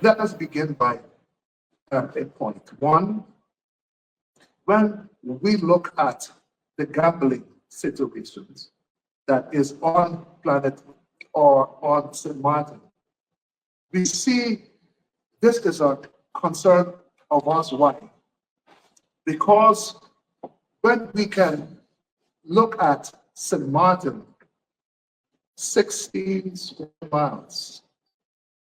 let us begin by a point. One, when we look at the gambling situations that is on planet or on St. Martin, we see this is a concern of us. Why? Because when we can look at St. Martin, 16 square miles,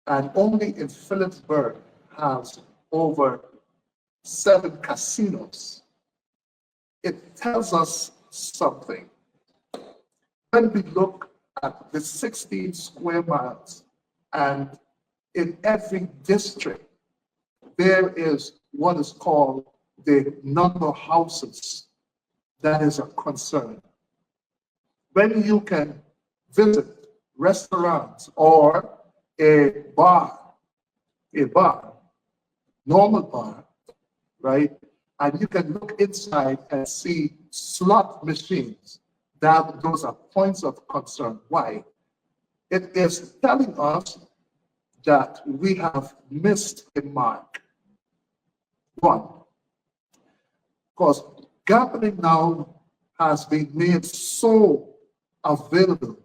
and only in Phillipsburg has over 7 casinos, it tells us something. When we look at the 16 square miles, and in every district, there is what is called the number of houses. That is a concern. When you can visit restaurants or a bar, normal bar, right? And you can look inside and see slot machines. Those are points of concern. Why? It is telling us that we have missed a mark. One, because gambling now has been made so available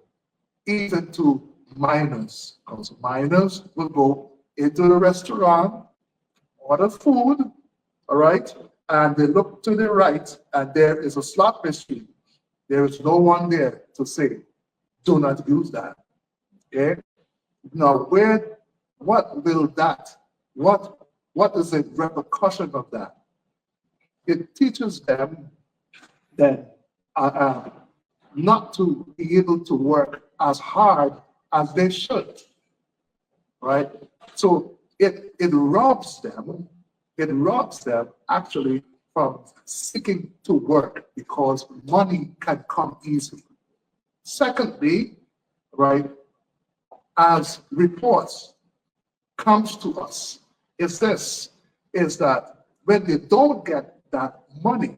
even to minors, because minors will go into the restaurant, order food, all right, and they look to the right and there is a slot machine. There is no one there to say, do not use that. Okay? Now, what will that, what is the repercussion of that? It teaches them that not to be able to work as hard as they should, right? So it robs them actually from seeking to work because money can come easily. Secondly, right, as reports comes to us, is that when they don't get that money,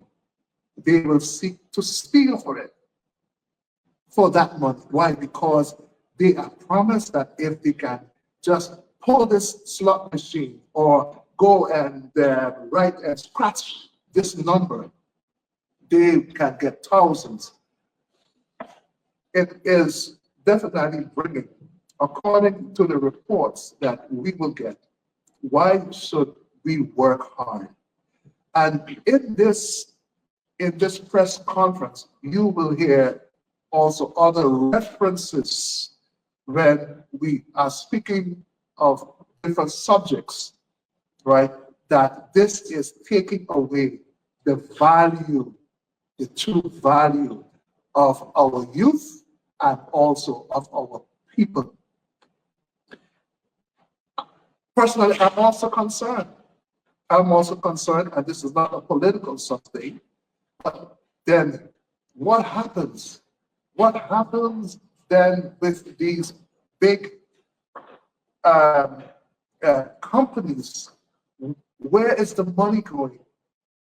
they will seek to steal for that money. Why? Because they are promised that if they can just pull this slot machine or go and write and scratch this number, they can get thousands. It is definitely bringing, according to the reports that we will get, why should we work hard? And in this press conference, you will hear also other references when we are speaking of different subjects, right? That this is taking away the value, the true value of our youth and also of our people. Personally, I'm also concerned, and this is not a political something, but then what happens? What happens then with these big companies? Where is the money going?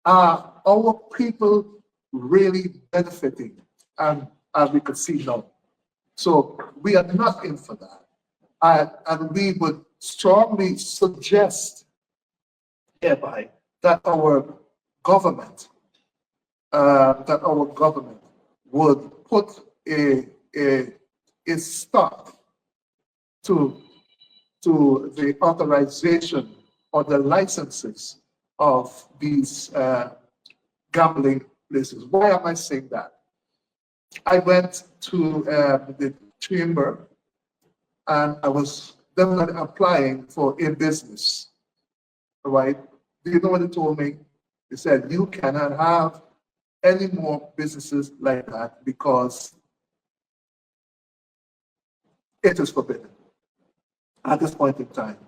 Are our people really benefiting? And as we can see now. So we are not in for that. And we would strongly suggest hereby that our government would put a stop to the authorization or the licenses of these gambling places. Why am I saying that? I went to the chamber and I was definitely applying for a business, right? Do you know what they told me? They said, you cannot have any more businesses like that because it is forbidden at this point in time.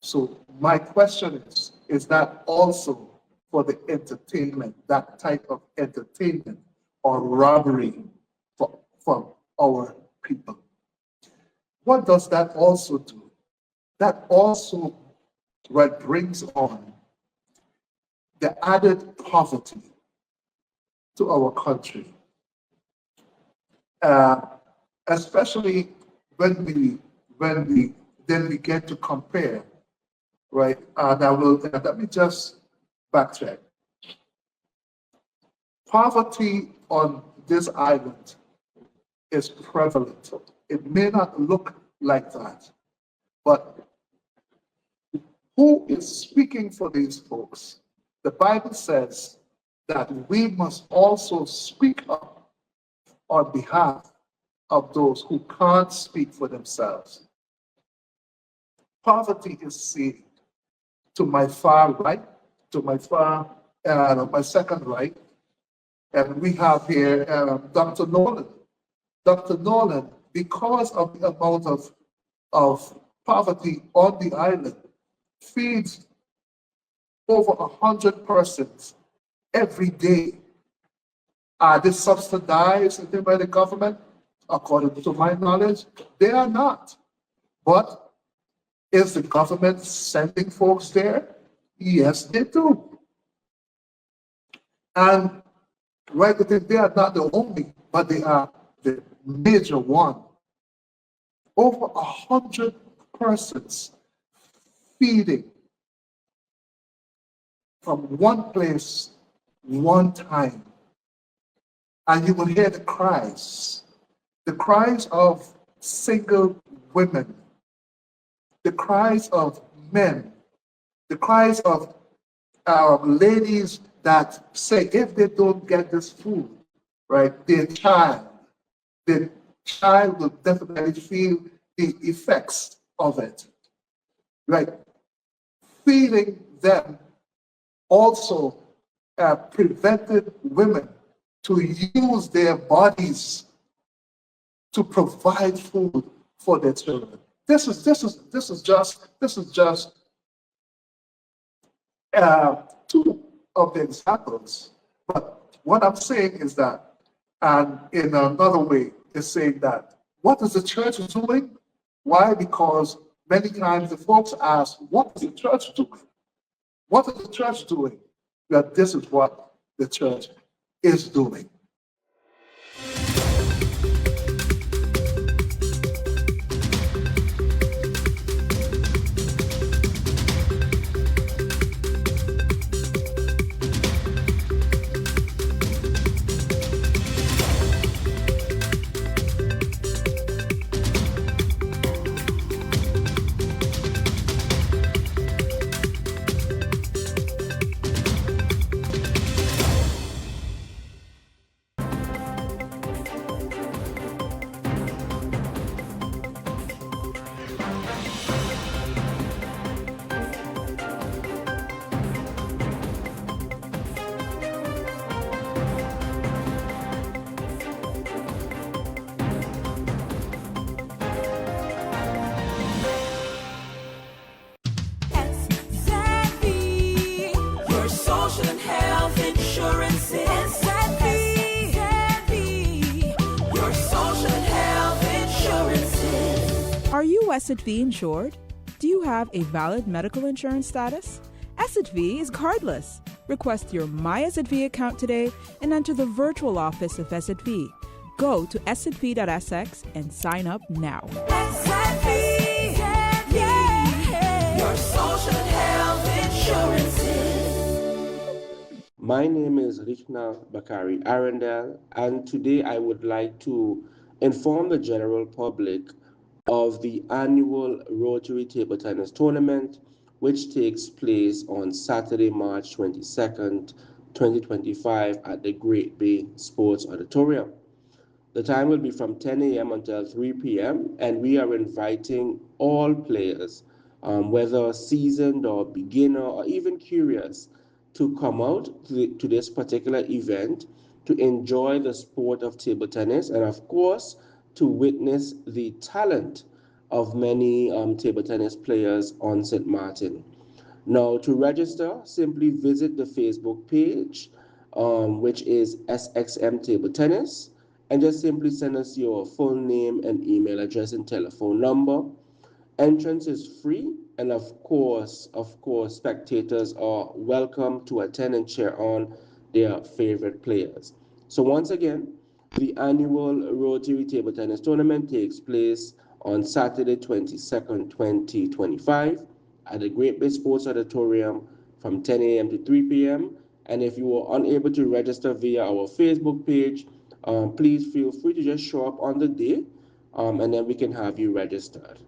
So my question is that also for the entertainment, that type of entertainment or robbery from our people? What does that also do? That also brings on the added poverty to our country, especially when we then begin to compare right? And I will, let me just backtrack. Poverty on this island is prevalent. It may not look like that, but who is speaking for these folks? The Bible says that we must also speak up on behalf of those who can't speak for themselves. Poverty is seen to my far right, to my second right, and we have here Dr. Nolan. Dr. Nolan, because of the amount of poverty on the island, feeds over 100 persons every day. Are they subsidized by the government? According to my knowledge, they are not. But is the government sending folks there? Yes, they do. And right, they are not the only, but they are the major one. Over 100 persons feeding from one place, one time. And you will hear the cries of single women, the cries of men, the cries of ladies that say if they don't get this food, right, their child will definitely feel the effects of it. Right? Feeding them also prevented women to use their bodies to provide food for their children. This is just two of the examples. But what I'm saying is that, and in another way, is saying that what is the church doing? Why? Because many times the folks ask, what is the church doing? What is the church doing? That this is what the church is doing. Are you SXM insured? Do you have a valid medical insurance status? SXM is cardless. Request your My SXM account today and enter the virtual office of SXM. Go to sxv.sx and sign up now. SXM, yeah. Your social health insurances. My name is Rishna Bakari Arundel, and today I would like to inform the general public of the annual Rotary Table Tennis Tournament, which takes place on Saturday, March 22nd, 2025 at the Great Bay Sports Auditorium. The time will be from 10 a.m. until 3 p.m., and we are inviting all players, whether seasoned or beginner or even curious, to come out to this particular event to enjoy the sport of table tennis and, of course, to witness the talent of many table tennis players on St. Martin. Now, to register, simply visit the Facebook page, which is SXM Table Tennis, and just simply send us your full name and email address and telephone number. Entrance is free, and of course, spectators are welcome to attend and cheer on their favorite players. So once again, the annual Rotary Table Tennis Tournament takes place on Saturday, 22nd, 2025 at the Great Bay Sports Auditorium from 10 a.m. to 3 p.m. And if you are unable to register via our Facebook page, please feel free to just show up on the day, and then we can have you registered.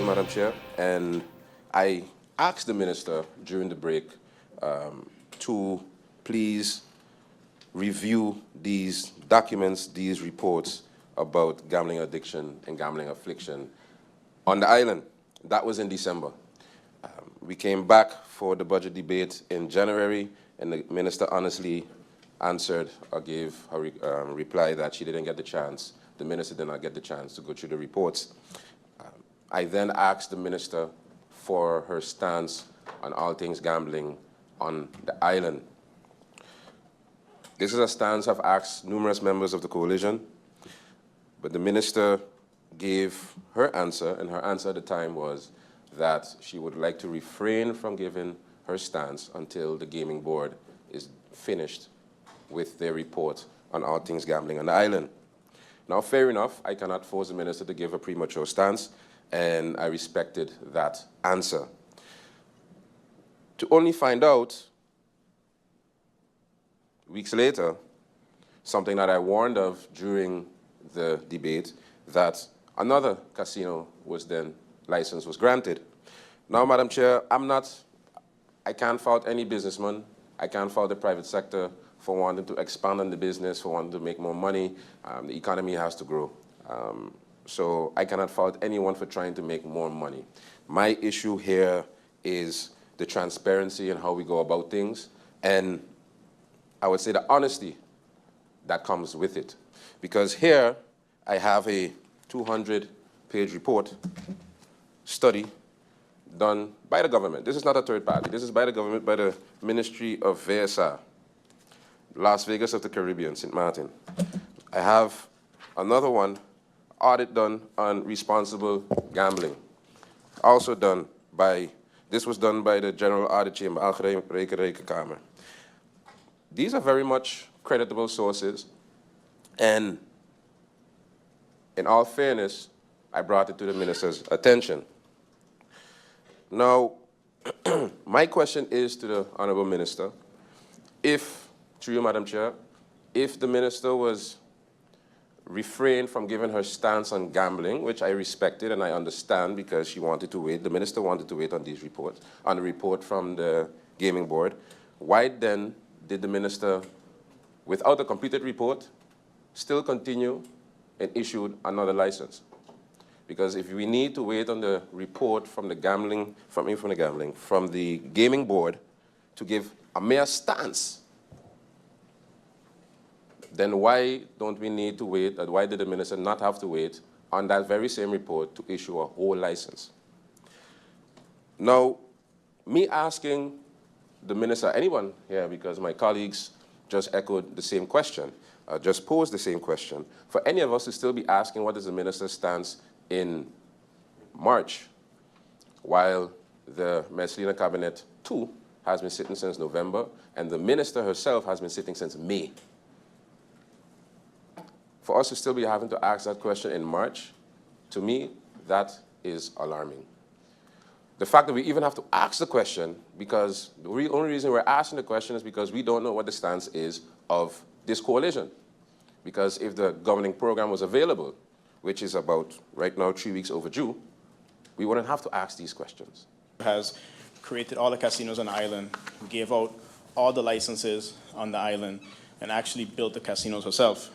Madam Chair, and I asked the minister during the break to please review these documents, these reports about gambling addiction and gambling affliction on the island. That was in December. We came back for the budget debate in January, and the minister honestly answered or gave a reply that she didn't get the chance. The minister did not get the chance to go through the reports. I then asked the minister for her stance on all things gambling on the island. This is a stance I've asked numerous members of the coalition, but the minister gave her answer, and her answer at the time was that she would like to refrain from giving her stance until the gaming board is finished with their report on all things gambling on the island. Now, fair enough, I cannot force the minister to give a premature stance, and I respected that answer. To only find out, weeks later, something that I warned of during the debate, that another casino license was granted. Now, Madam Chair, I can't fault any businessman. I can't fault the private sector for wanting to expand on the business, for wanting to make more money. The economy has to grow. So I cannot fault anyone for trying to make more money. My issue here is the transparency and how we go about things, and I would say the honesty that comes with it. Because here I have a 200-page report, study, done by the government. This is not a third party. This is by the government, by the Ministry of VSR, Las Vegas of the Caribbean, St. Martin. I have another one, audit done on responsible gambling. Also done by, this was done by the General Audit Chamber, Algemene Rekenkamer. These are very much creditable sources, and in all fairness, I brought it to the minister's attention. Now, my question is to the Honorable Minister, if, through you, Madam Chair, if the minister was refrained from giving her stance on gambling, which I respected and I understand because she wanted to wait, the minister wanted to wait on these reports, on the report from the gaming board, why then did the minister, without a completed report, still continue and issued another license? Because if we need to wait on the report from the gaming board to give a mere stance, then why don't we need to wait, and why did the minister not have to wait on that very same report to issue a whole license? Now, me asking the minister, anyone here, because my colleagues just echoed the same question, just posed the same question, for any of us to still be asking what is the minister's stance in March, while the Messlina Cabinet 2 has been sitting since November, and the minister herself has been sitting since May. For us to still be having to ask that question in March, to me, that is alarming. The fact that we even have to ask the question, because the only reason we're asking the question is because we don't know what the stance is of this coalition. Because if the governing program was available, which is about, right now, 3 weeks overdue, we wouldn't have to ask these questions. Has created all the casinos on the island, gave out all the licenses on the island, and actually built the casinos herself.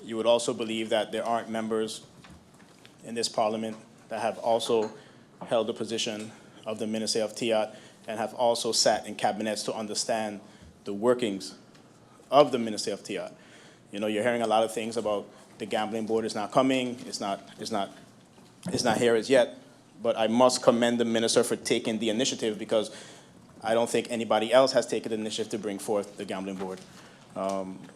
You would also believe that there aren't members in this parliament that have also held the position of the Minister of TIAT and have also sat in cabinets to understand the workings of the Ministry of TIAT. You know, you're hearing a lot of things about the gambling board is not coming, it's not here as yet. But I must commend the minister for taking the initiative, because I don't think anybody else has taken the initiative to bring forth the gambling board.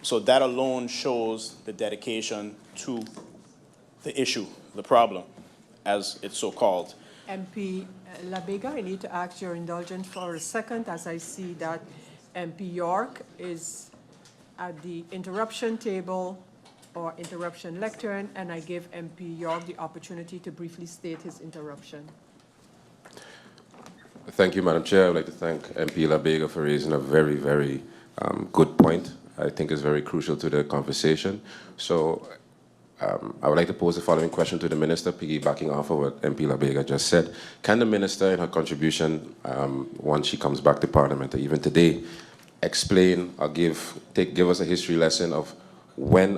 So that alone shows the dedication to the issue, the problem, as it's so called. MP Labega, I need to ask your indulgence for a second, as I see that MP York is at the interruption table or interruption lectern, and I give MP York the opportunity to briefly state his interruption. Thank you, Madam Chair. I would like to thank MP Labega for raising a very, very good point. I think it's very crucial to the conversation. So I would like to pose the following question to the minister, piggybacking off of what MP Labega just said. Can the minister, in her contribution, once she comes back to Parliament, or even today, explain or give us a history lesson of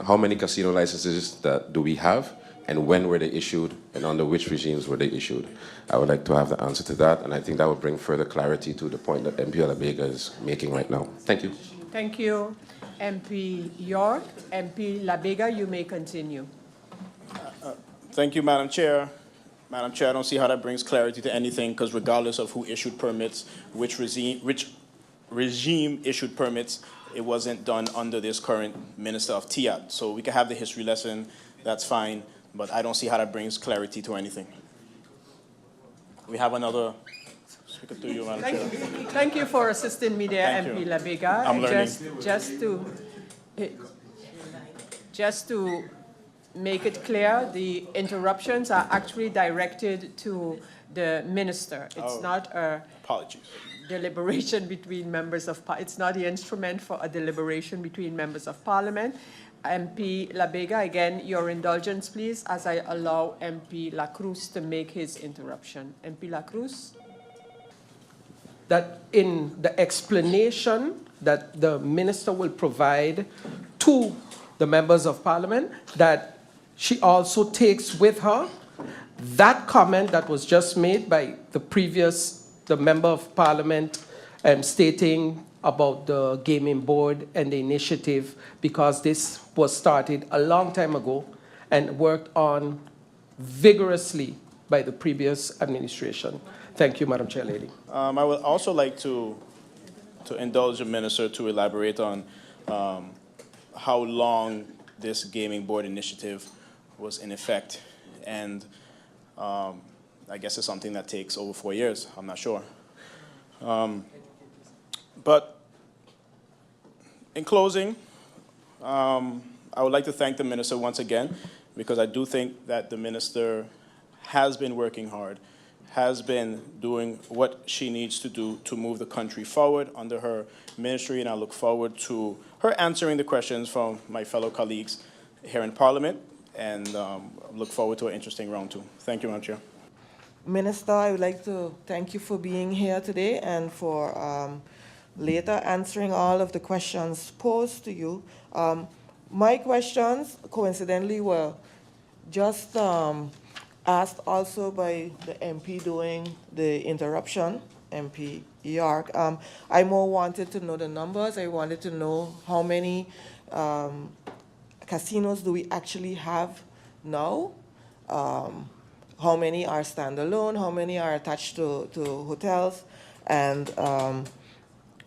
how many casino licenses do we have, and when were they issued, and under which regimes were they issued? I would like to have the answer to that, and I think that would bring further clarity to the point that MP Labega is making right now. Thank you. Thank you, MP York. MP Labega, you may continue. Thank you, Madam Chair. Madam Chair, I don't see how that brings clarity to anything, because regardless of who issued permits, which regime issued permits, it wasn't done under this current Minister of TIAT. So we can have the history lesson, that's fine, but I don't see how that brings clarity to anything. We have another speaker through you, Madam Chair. Thank you for assisting me there, Thank MP you. Labega. I'm learning. Just to make it clear, the interruptions are actually directed to the minister. It's not a Apologies. deliberation between members of it's not the instrument for a deliberation between members of Parliament. MP Labega, again, your indulgence, please, as I allow MP La Cruz to make his interruption. MP La Cruz? That in the explanation that the minister will provide to the members of Parliament, that she also takes with her that comment that was just made by the member of Parliament stating about the gaming board and the initiative, because this was started a long time ago and worked on vigorously by the previous administration. Thank you, Madam Chair Lady. I would also like to indulge the minister to elaborate on how long this gaming board initiative was in effect. And I guess it's something that takes over 4 years. I'm not sure. But in closing, I would like to thank the minister once again, because I do think that the minister has been working hard, has been doing what she needs to do to move the country forward under her ministry, and I look forward to her answering the questions from my fellow colleagues here in Parliament, and look forward to an interesting round two. Thank you, Madam Chair. Minister, I would like to thank you for being here today and for later answering all of the questions posed to you. My questions, coincidentally, were just asked also by the MP doing the interruption, MP York. I more wanted to know the numbers. I wanted to know how many casinos do we actually have now? How many are standalone? How many are attached to hotels? And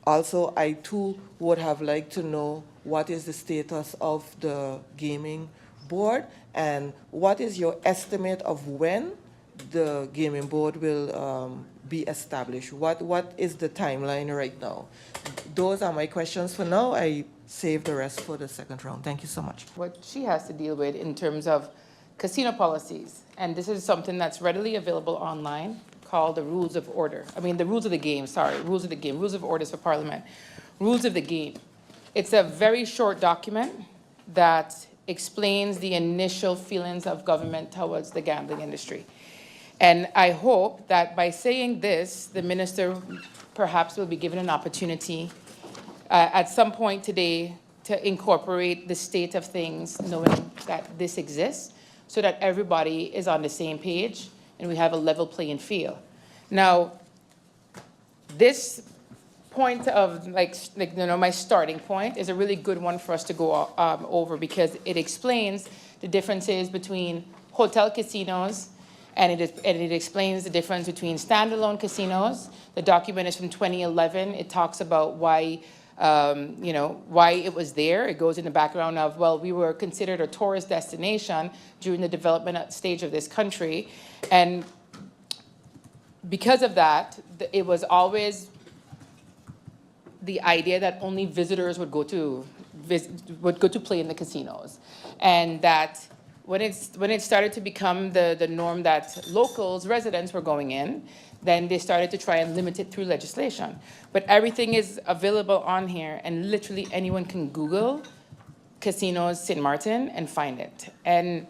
also, I too would have liked to know what is the status of the gaming board, and what is your estimate of when the gaming board will be established? What is the timeline right now? Those are my questions for now. I save the rest for the second round. Thank you so much. What she has to deal with in terms of casino policies, and this is something that's readily available online, called the Rules of Order. I mean, the Rules of the Game, sorry, Rules of the Game, Rules of Orders for Parliament. Rules of the Game. It's a very short document that explains the initial feelings of government towards the gambling industry. And I hope that by saying this, the minister perhaps will be given an opportunity at some point today to incorporate the state of things, knowing that this exists, so that everybody is on the same page and we have a level playing field. Now, this point of my starting point is a really good one for us to go over because it explains the differences between hotel casinos and it explains the difference between standalone casinos. The document is from 2011. It talks about why why it was there. It goes in the background of, well, we were considered a tourist destination during the development stage of this country. And because of that, it was always the idea that only visitors would go to play in the casinos. And that when it started to become the norm that locals, residents were going in, then they started to try and limit it through legislation. But everything is available on here, and literally anyone can Google casinos St. Martin and find it. And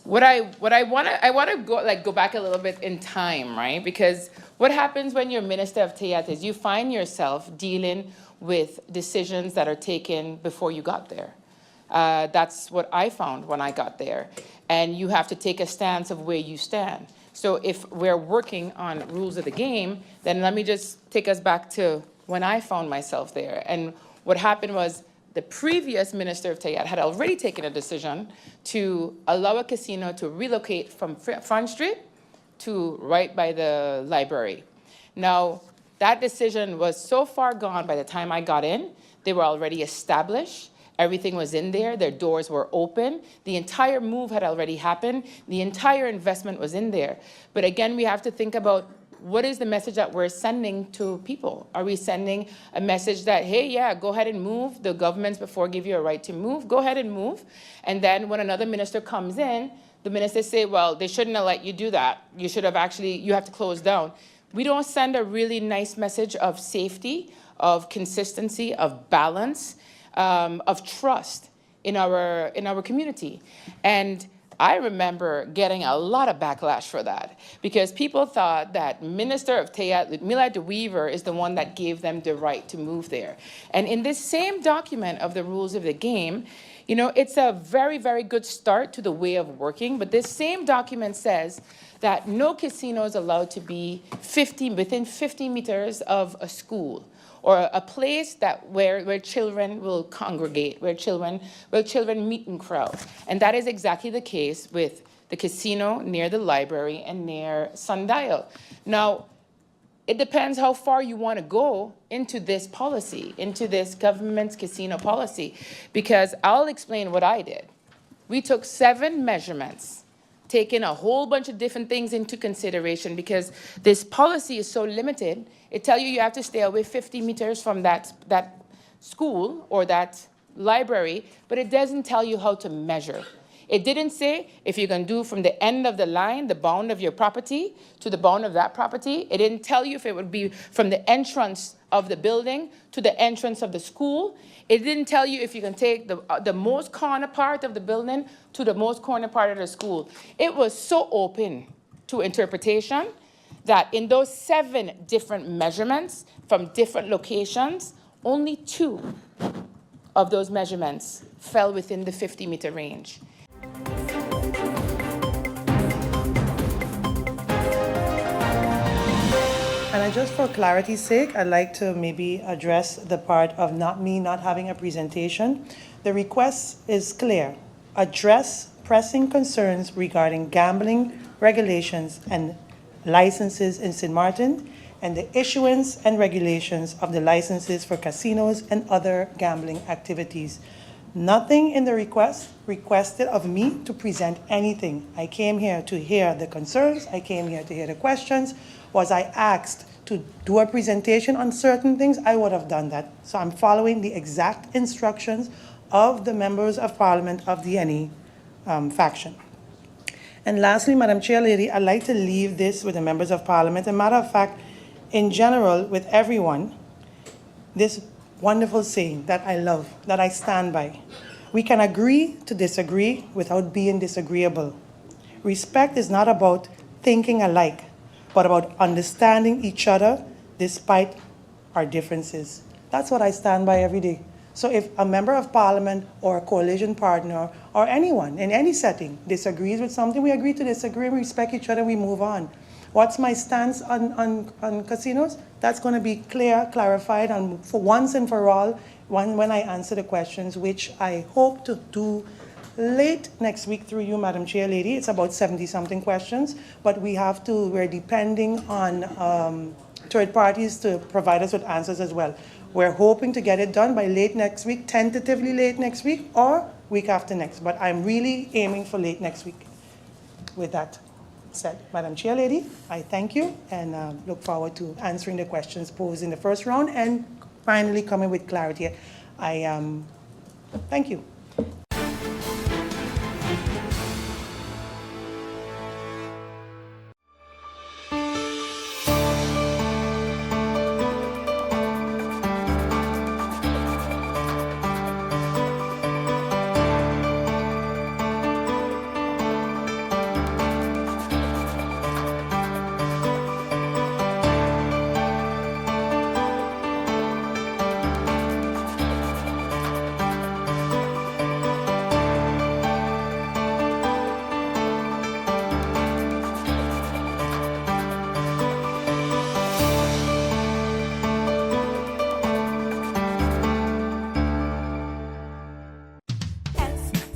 what I want to go back a little bit in time, right? Because what happens when you're Minister of Théâtre is you find yourself dealing with decisions that are taken before you got there. That's what I found when I got there. And you have to take a stance of where you stand. So if we're working on rules of the game, then let me just take us back to when I found myself there. And what happened was the previous Minister of Théâtre had already taken a decision to allow a casino to relocate from Front Street to right by the library. Now, that decision was so far gone by the time I got in. They were already established. Everything was in there. Their doors were open. The entire move had already happened. The entire investment was in there. But again, we have to think about what is the message that we're sending to people? Are we sending a message that, hey, yeah, go ahead and move. The governments before give you a right to move. Go ahead and move. And then when another minister comes in, the ministers say, well, they shouldn't have let you do that. You should have you have to close down. We don't send a really nice message of safety, of consistency, of balance, of trust in our community. And I remember getting a lot of backlash for that because people thought that Minister of Théâtre, Mila de Weaver, is the one that gave them the right to move there. And in this same document of the rules of the game, it's a very, very good start to the way of working. But this same document says that no casino is allowed to be within 50 meters of a school, or a place where children will congregate, where children meet and crowd. And that is exactly the case with the casino near the library and near Sundial. Now, it depends how far you want to go into this policy, into this government's casino policy, because I'll explain what I did. We took 7 measurements, taking a whole bunch of different things into consideration because this policy is so limited. It tells you have to stay away 50 meters from that school or that library, but it doesn't tell you how to measure. It didn't say if you're going to do from the end of the line, the bound of your property, to the bound of that property. It didn't tell you if it would be from the entrance of the building to the entrance of the school. It didn't tell you if you can take the most corner part of the building to the most corner part of the school. It was so open to interpretation that in those 7 different measurements from different locations, only 2 of those measurements fell within the 50-meter range. And just for clarity's sake, I'd like to maybe address the part of not having a presentation. The request is clear. Address pressing concerns regarding gambling regulations and licenses in St. Martin and the issuance and regulations of the licenses for casinos and other gambling activities. Nothing in the request requested of me to present anything. I came here to hear the concerns. I came here to hear the questions. Was I asked to do a presentation on certain things, I would have done that. So I'm following the exact instructions of the members of Parliament of the NE faction. And lastly, Madam Chair Lady, I'd like to leave this with the members of Parliament. As a matter of fact, in general, with everyone, this wonderful saying that I love, that I stand by. We can agree to disagree without being disagreeable. Respect is not about thinking alike, but about understanding each other despite our differences. That's what I stand by every day. So if a member of Parliament or a coalition partner or anyone in any setting disagrees with something, we agree to disagree, we respect each other, we move on. What's my stance on casinos? That's going to be clear, clarified, and for once and for all, when I answer the questions, which I hope to do late next week through you, Madam Chair Lady. It's about 70-something questions, but we're depending on third parties to provide us with answers as well. We're hoping to get it done by late next week, tentatively late next week, or week after next, but I'm really aiming for late next week. With that said, Madam Chair Lady, I thank you and look forward to answering the questions posed in the first round and finally coming with clarity. Thank you.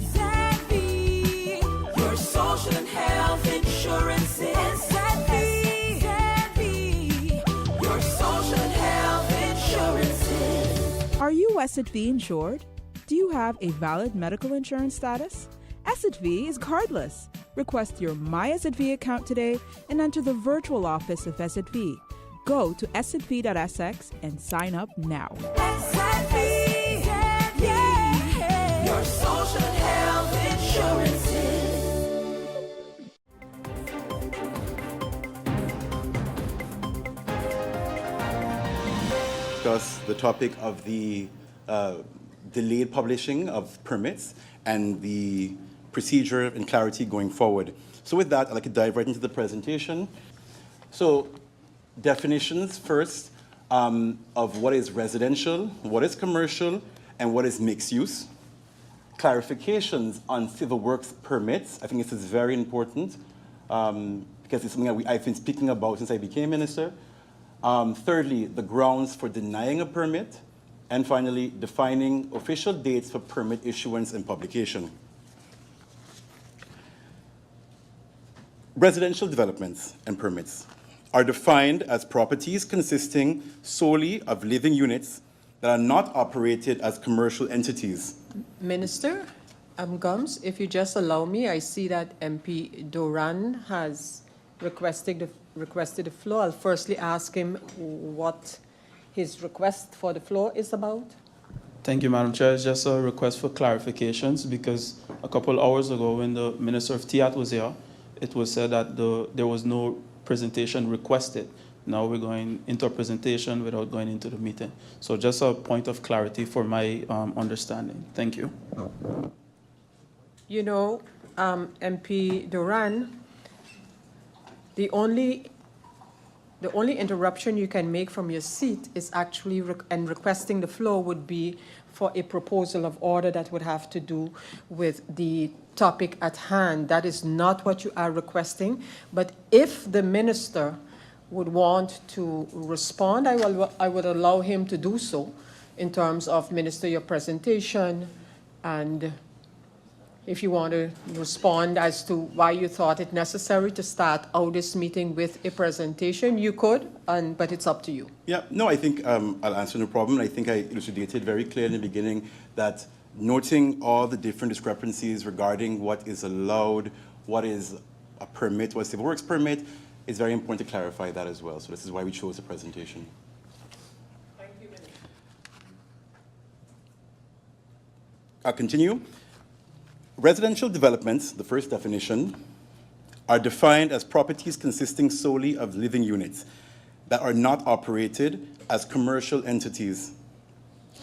Savvy, your social and health insurance is Savvy, your social and health insurance. Are you SXV insured? Do you have a valid medical insurance status? SXV is cardless. Request your My SXV account today and enter the virtual office of SXV. Go to sxv.sx and sign up now. Savvy, yeah, your social and health insurances. Discuss the topic of the delayed publishing of permits and the procedure and clarity going forward. So with that, I'd like to dive right into the presentation. So definitions first of what is residential, what is commercial, and what is mixed use. Clarifications on civil works permits. I think this is very important because it's something that I've been speaking about since I became minister. Thirdly, the grounds for denying a permit. And finally, defining official dates for permit issuance and publication. Residential developments and permits are defined as properties consisting solely of living units that are not operated as commercial entities. Minister Gums, if you just allow me, I see that MP Doran has requested the floor. I'll firstly ask him what his request for the floor is about. Thank you, Madam Chair. It's just a request for clarifications because a couple hours ago when the Minister of TIAT was here, it was said that there was no presentation requested. Now we're going into a presentation without going into the meeting. So just a point of clarity for my understanding. Thank you. You know, MP Doran, the only interruption you can make from your seat is actually, and requesting the floor would be for a proposal of order that would have to do with the topic at hand. That is not what you are requesting. But if the minister would want to respond, I would allow him to do so in terms of, Minister, your presentation, and if you want to respond as to why you thought it necessary to start out this meeting with a presentation, you could, but it's up to you. Yeah, no, I think I'll answer, no problem. I think I elucidated very clear in the beginning that noting all the different discrepancies regarding what is allowed, what is a permit, what is a civil works permit, it's very important to clarify that as well. So this is why we chose the presentation. Thank you, Minister. I'll continue. Residential developments, the first definition, are defined as properties consisting solely of living units that are not operated as commercial entities.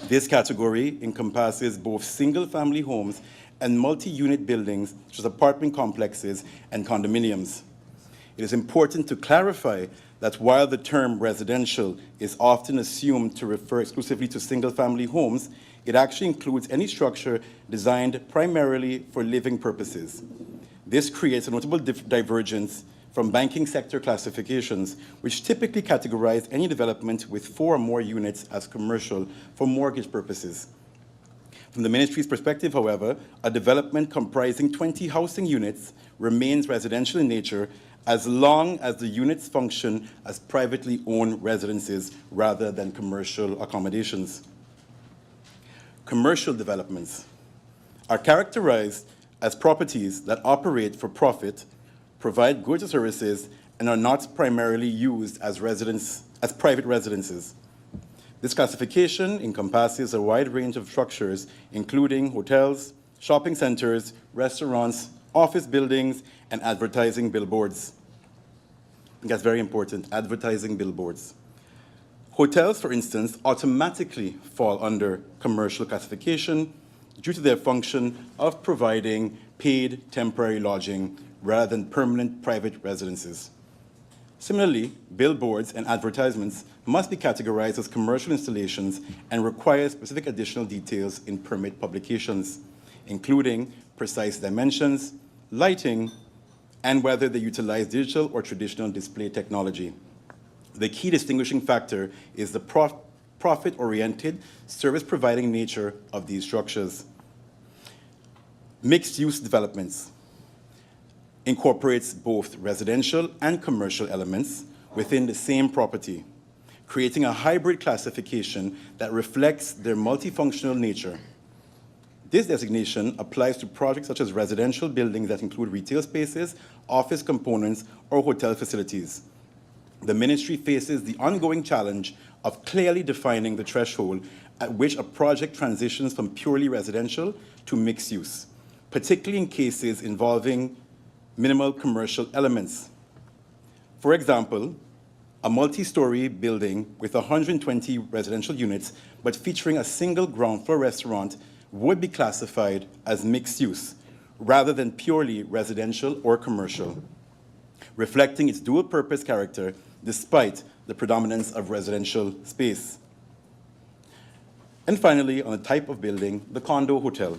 This category encompasses both single-family homes and multi-unit buildings, such as apartment complexes and condominiums. It is important to clarify that while the term residential is often assumed to refer exclusively to single-family homes, it actually includes any structure designed primarily for living purposes. This creates a notable divergence from banking sector classifications, which typically categorize any development with 4 or more units as commercial for mortgage purposes. From the ministry's perspective, however, a development comprising 20 housing units remains residential in nature as long as the units function as privately owned residences rather than commercial accommodations. Commercial developments are characterized as properties that operate for profit, provide goods or services, and are not primarily used as private residences. This classification encompasses a wide range of structures, including hotels, shopping centers, restaurants, office buildings, and advertising billboards. I think that's very important, advertising billboards. Hotels, for instance, automatically fall under commercial classification due to their function of providing paid temporary lodging rather than permanent private residences. Similarly, billboards and advertisements must be categorized as commercial installations and require specific additional details in permit publications, including precise dimensions, lighting, and whether they utilize digital or traditional display technology. The key distinguishing factor is the profit-oriented, service-providing nature of these structures. Mixed-use developments incorporates both residential and commercial elements within the same property, creating a hybrid classification that reflects their multifunctional nature. This designation applies to projects such as residential buildings that include retail spaces, office components, or hotel facilities. The ministry faces the ongoing challenge of clearly defining the threshold at which a project transitions from purely residential to mixed use, particularly in cases involving minimal commercial elements. For example, a multi-story building with 120 residential units, but featuring a single ground floor restaurant would be classified as mixed use, rather than purely residential or commercial, reflecting its dual purpose character despite the predominance of residential space. And finally, on the type of building, the condo hotel.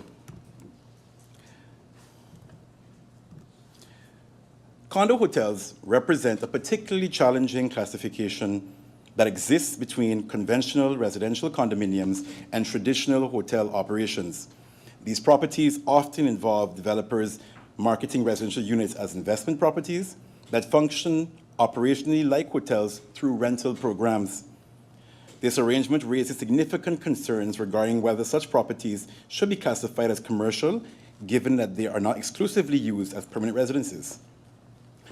Condo hotels represent a particularly challenging classification that exists between conventional residential condominiums and traditional hotel operations. These properties often involve developers marketing residential units as investment properties that function operationally like hotels through rental programs. This arrangement raises significant concerns regarding whether such properties should be classified as commercial, given that they are not exclusively used as permanent residences.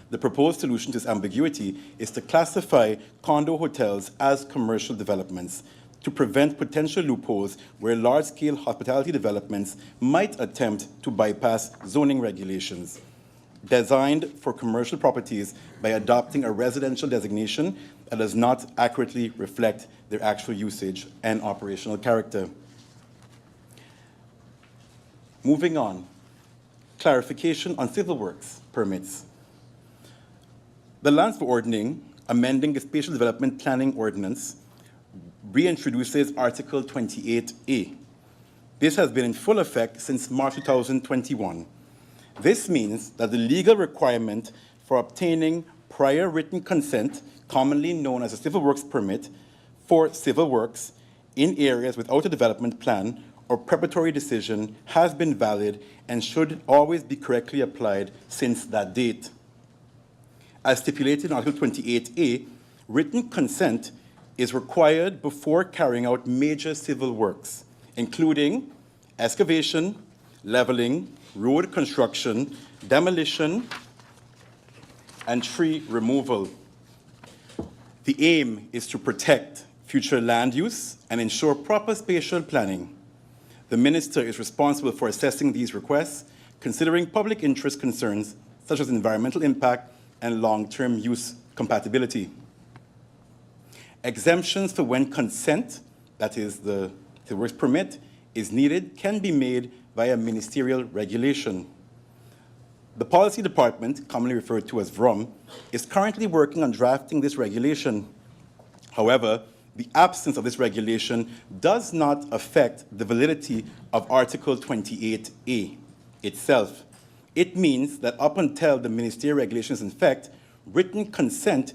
The proposed solution to this ambiguity is to classify condo hotels as commercial developments to prevent potential loopholes where large-scale hospitality developments might attempt to bypass zoning regulations designed for commercial properties by adopting a residential designation that does not accurately reflect their actual usage and operational character. Moving on, clarification on civil works permits. The Lands Verordning, amending the Spatial Development Planning Ordinance, reintroduces Article 28A. This has been in full effect since March 2021. This means that the legal requirement for obtaining prior written consent, commonly known as a civil works permit, for civil works in areas without a development plan or preparatory decision has been valid and should always be correctly applied since that date. As stipulated in Article 28A, written consent is required before carrying out major civil works, including excavation, leveling, road construction, demolition, and tree removal. The aim is to protect future land use and ensure proper spatial planning. The minister is responsible for assessing these requests, considering public interest concerns such as environmental impact and long-term use compatibility. Exemptions for when consent, that is the works permit, is needed can be made via ministerial regulation. The Policy Department, commonly referred to as VRUM, is currently working on drafting this regulation. However, the absence of this regulation does not affect the validity of Article 28A itself. It means that up until the ministerial regulation is in effect, written consent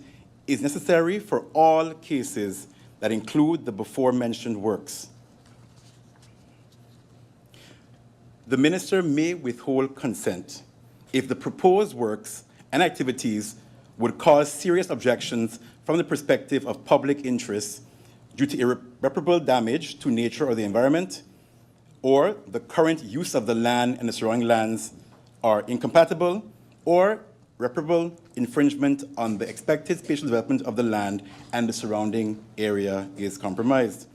is necessary for all cases that include the before-mentioned works. The minister may withhold consent if the proposed works and activities would cause serious objections from the perspective of public interest due to irreparable damage to nature or the environment, or the current use of the land and the surrounding lands are incompatible, or irreparable infringement on the expected spatial development of the land and the surrounding area is compromised.